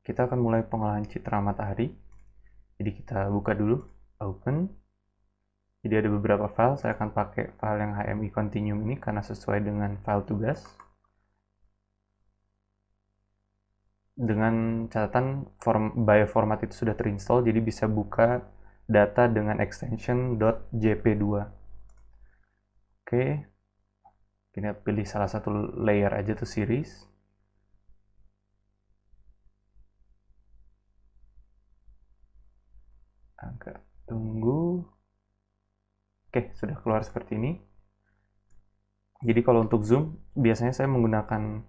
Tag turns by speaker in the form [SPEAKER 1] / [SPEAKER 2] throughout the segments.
[SPEAKER 1] kita akan mulai pengolahan citra matahari. Jadi kita buka dulu, open. Jadi ada beberapa file, saya akan pakai file yang HMI Continuum ini karena sesuai dengan file tugas. Dengan catatan bioformat itu sudah terinstall, jadi bisa buka data dengan extension .jp2. Oke, kita pilih salah satu layer aja tuh series. Agak tunggu. Oke, sudah keluar seperti ini. Jadi kalau untuk zoom, biasanya saya menggunakan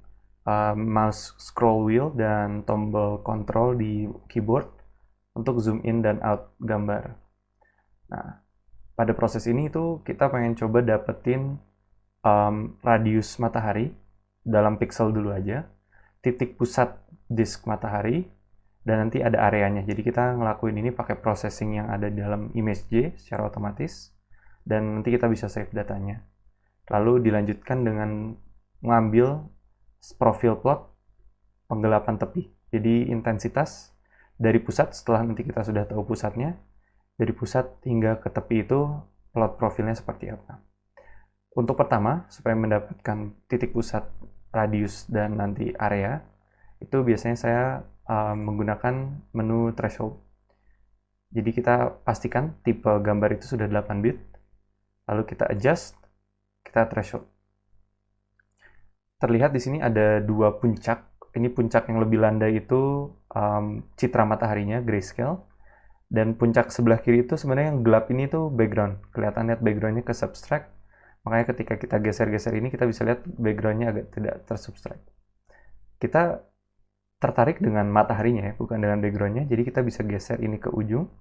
[SPEAKER 1] mouse scroll wheel dan tombol control di keyboard untuk zoom in dan out gambar. Nah, pada proses ini itu kita pengen coba dapetin radius matahari dalam pixel dulu aja, titik pusat disk matahari, dan nanti ada areanya. Jadi kita ngelakuin ini pakai processing yang ada di dalam ImageJ secara otomatis, dan nanti kita bisa save datanya. Lalu dilanjutkan dengan mengambil profil plot penggelapan tepi. Jadi intensitas dari pusat, setelah nanti kita sudah tahu pusatnya, dari pusat hingga ke tepi itu plot profilnya seperti apa. Untuk pertama, supaya mendapatkan titik pusat, radius, dan nanti area, itu biasanya saya menggunakan menu threshold. Jadi kita pastikan tipe gambar itu sudah 8 bit, lalu kita adjust, kita threshold. Terlihat di sini ada dua puncak. Ini puncak yang lebih landai itu citra mataharinya, grayscale. Dan puncak sebelah kiri itu sebenarnya yang gelap ini tuh background. Kelihatan lihat backgroundnya ke subtract. Makanya ketika kita geser-geser ini kita bisa lihat backgroundnya agak tidak tersubtract. Kita tertarik dengan mataharinya ya, bukan dengan backgroundnya. Jadi kita bisa geser ini ke ujung.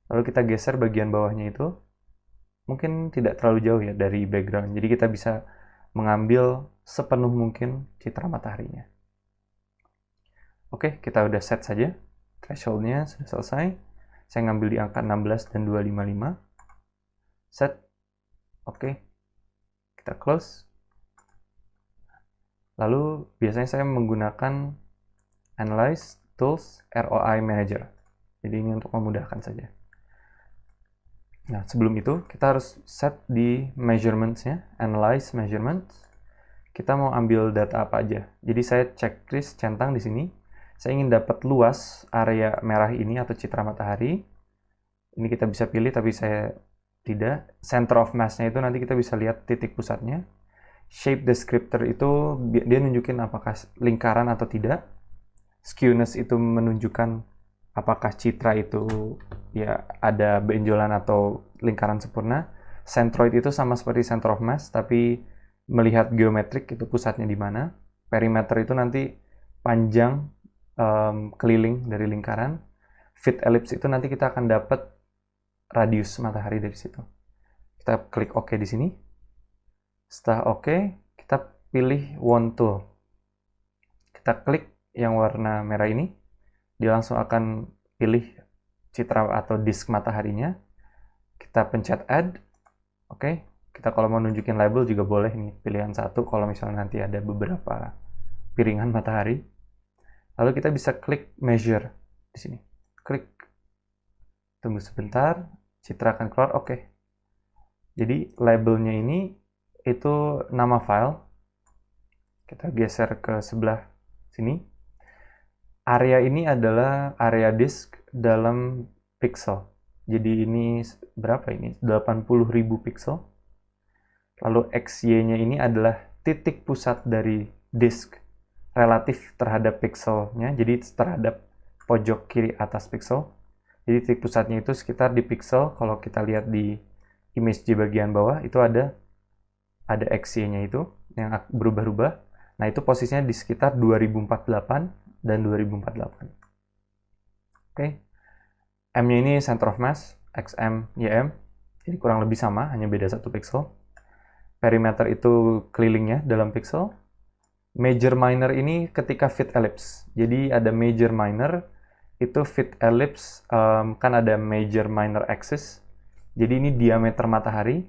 [SPEAKER 1] Lalu kita geser bagian bawahnya itu. Mungkin tidak terlalu jauh ya dari background. Jadi kita bisa mengambil sepenuh mungkin citra mataharinya. Oke, kita udah set saja. Thresholdnya sudah selesai. Saya ngambil di angka 16 dan 255. Set. Oke. Kita close. Lalu biasanya saya menggunakan Analyze Tools ROI Manager. Jadi ini untuk memudahkan saja. Nah, sebelum itu kita harus set di measurements-nya, Analyze Measurements. Kita mau ambil data apa aja. Jadi saya checklist centang di sini. Saya ingin dapat luas area merah ini atau citra matahari. Ini kita bisa pilih tapi saya tidak. Center of mass-nya itu nanti kita bisa lihat titik pusatnya. Shape descriptor itu dia nunjukin apakah lingkaran atau tidak. Skewness itu menunjukkan apakah citra itu ya ada benjolan atau lingkaran sempurna. Centroid itu sama seperti center of mass, tapi melihat geometrik itu pusatnya di mana. Perimeter itu nanti panjang keliling dari lingkaran. Fit ellipse itu nanti kita akan dapat radius matahari dari situ. Kita klik OK di sini. Setelah OK, kita pilih Wand Tool. Kita klik yang warna merah ini. Dia langsung akan pilih citra atau disk mataharinya. Kita pencet Add. Oke. Kita kalau mau nunjukin label juga boleh nih. Pilihan satu kalau misalnya nanti ada beberapa piringan matahari. Lalu kita bisa klik Measure di sini. Klik. Tunggu sebentar. Citra akan keluar. Oke. Jadi labelnya ini itu nama file. Kita geser ke sebelah sini. Area ini adalah area disk dalam pixel. Jadi ini berapa ini? 80.000 pixel. Lalu XY-nya ini adalah titik pusat dari disk relatif terhadap pixelnya. Jadi terhadap pojok kiri atas pixel. Jadi titik pusatnya itu sekitar di pixel. Kalau kita lihat di image di bagian bawah itu ada XY-nya itu yang berubah-ubah. Nah itu posisinya di sekitar 2048 dan 2048. Oke. M-nya ini center of mass, XM, YM. Jadi kurang lebih sama, hanya beda 1 pixel. Perimeter itu kelilingnya dalam pixel. Major minor ini ketika fit ellipse. Jadi ada major minor, itu fit ellipse, kan ada major minor axis. Jadi ini diameter matahari,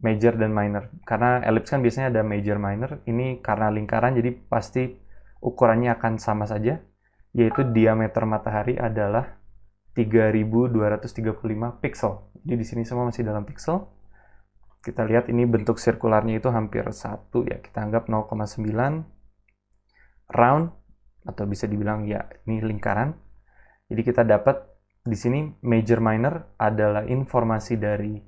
[SPEAKER 1] major dan minor. Karena ellipse kan biasanya ada major minor, ini karena lingkaran jadi pasti ukurannya akan sama saja. yaitu diameter matahari adalah 3235 pixel. Jadi di sini semua masih dalam pixel. Kita lihat ini bentuk sirkularnya itu hampir 1 ya, kita anggap 0,9 round, atau bisa dibilang ya ini lingkaran. Jadi kita dapat di sini major minor adalah informasi dari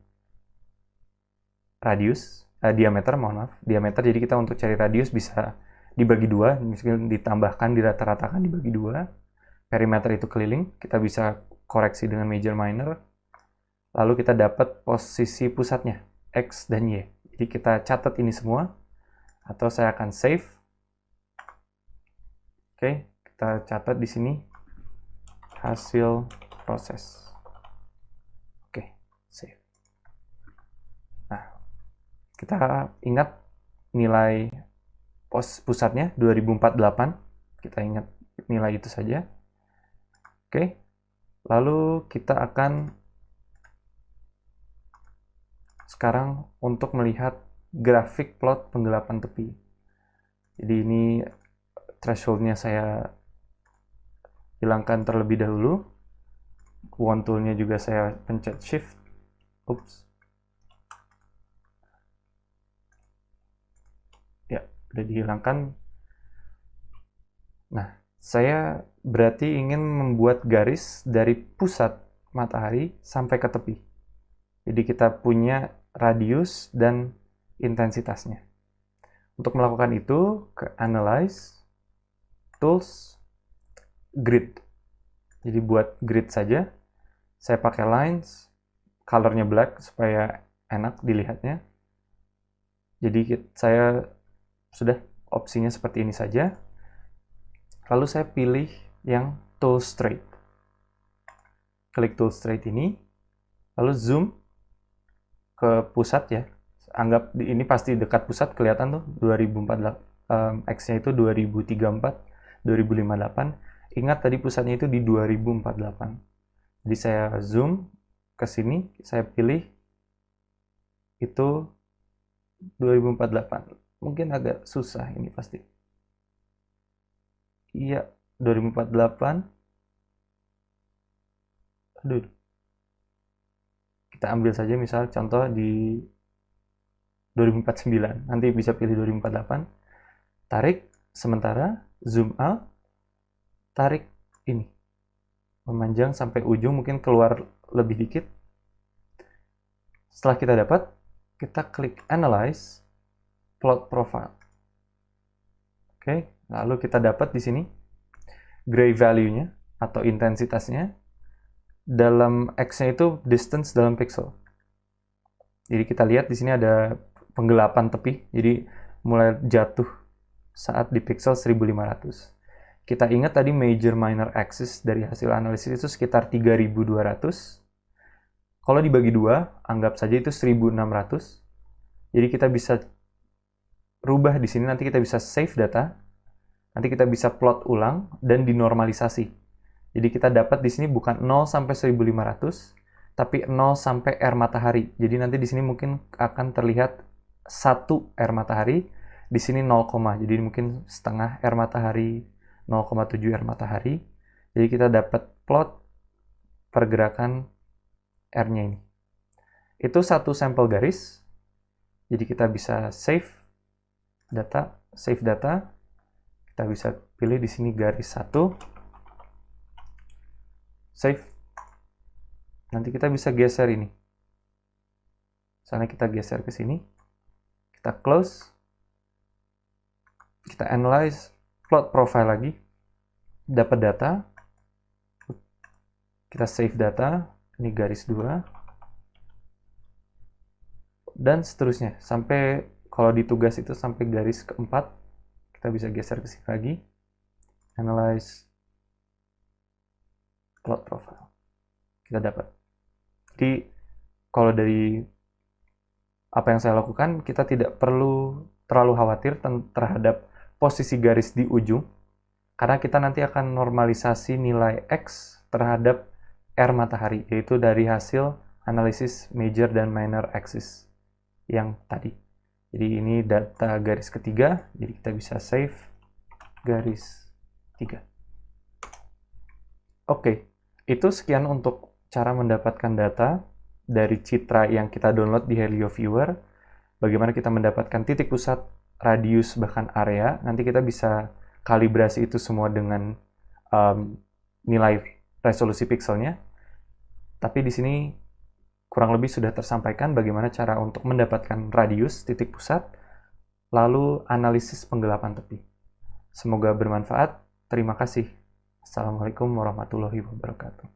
[SPEAKER 1] radius, diameter, mohon maaf, diameter. Jadi kita untuk cari radius bisa dibagi dua, misalnya ditambahkan, dirata-ratakan, dibagi dua. Perimeter itu keliling, kita bisa koreksi dengan major minor. Lalu kita dapat posisi pusatnya, X dan Y. Jadi kita catat ini semua, atau saya akan save. Oke, kita catat di sini hasil proses. Oke, save. Nah, kita ingat nilai pusatnya 2048. Kita ingat nilai itu saja. Oke, lalu kita akan sekarang untuk melihat grafik plot penggelapan tepi. Jadi ini thresholdnya saya hilangkan terlebih dahulu. Wand toolnya juga saya pencet shift. Oops. Ya, udah dihilangkan. Nah, saya berarti ingin membuat garis dari pusat matahari sampai ke tepi. Jadi kita punya radius dan intensitasnya. Untuk melakukan itu, ke Analyze, Tools, Grid. Jadi buat grid saja, saya pakai lines, colornya black supaya enak dilihatnya. Jadi saya sudah opsinya seperti ini saja. Lalu saya pilih yang Tool Straight. Klik Tool Straight ini, lalu zoom ke pusat ya. Anggap ini pasti dekat pusat, kelihatan tuh 2048, X-nya itu 2034, 2058. Ingat tadi pusatnya itu di 2048. Jadi saya zoom ke sini, saya pilih itu 2048. Mungkin agak susah ini pasti. Iya, 2048. Aduh. Kita ambil saja misal contoh di 2049. Nanti bisa pilih 2048. Tarik sementara, zoom out, tarik ini. Memanjang sampai ujung, mungkin keluar lebih dikit. Setelah kita dapat, kita klik Analyze, Plot Profile. Oke, lalu kita dapat di sini gray value-nya atau intensitasnya. Dalam X-nya itu distance dalam pixel. Jadi kita lihat di sini ada penggelapan tepi. Jadi mulai jatuh saat di pixel 1500. Kita ingat tadi major minor axis dari hasil analisis itu sekitar 3200. Kalau dibagi dua, anggap saja itu 1600. Jadi kita bisa rubah di sini, nanti kita bisa save data, nanti kita bisa plot ulang dan dinormalisasi. Jadi kita dapat di sini bukan 0 sampai 1500, tapi 0 sampai R matahari. Jadi nanti di sini mungkin akan terlihat 1 R matahari, di sini 0, jadi mungkin setengah R matahari, 0,7 R matahari. Jadi kita dapat plot pergerakan R-nya ini. Itu satu sampel garis. Jadi kita bisa save data. Kita bisa pilih di sini garis 1. Save. Nanti kita bisa geser ini. Misalnya kita geser ke sini. Kita close. Kita analyze. Plot profile lagi. Dapat data. Kita save data. Ini garis 2. Dan seterusnya. Sampai kalau di tugas itu sampai garis keempat. Kita bisa geser ke sini lagi. Analyze. Plot profile. Kita dapat. Jadi kalau dari apa yang saya lakukan, kita tidak perlu terlalu khawatir terhadap posisi garis di ujung, karena kita nanti akan normalisasi nilai X terhadap R matahari, yaitu dari hasil analisis major dan minor axis yang tadi. Jadi ini data garis ketiga, jadi kita bisa save garis 3. Oke, itu sekian untuk cara mendapatkan data dari citra yang kita download di Helio Viewer. Bagaimana kita mendapatkan titik pusat, radius, bahkan area. Nanti kita bisa kalibrasi itu semua dengan nilai resolusi pixelnya. Tapi di sini kurang lebih sudah tersampaikan bagaimana cara untuk mendapatkan radius, titik pusat, lalu analisis penggelapan tepi. Semoga bermanfaat. Terima kasih. Assalamualaikum warahmatullahi wabarakatuh.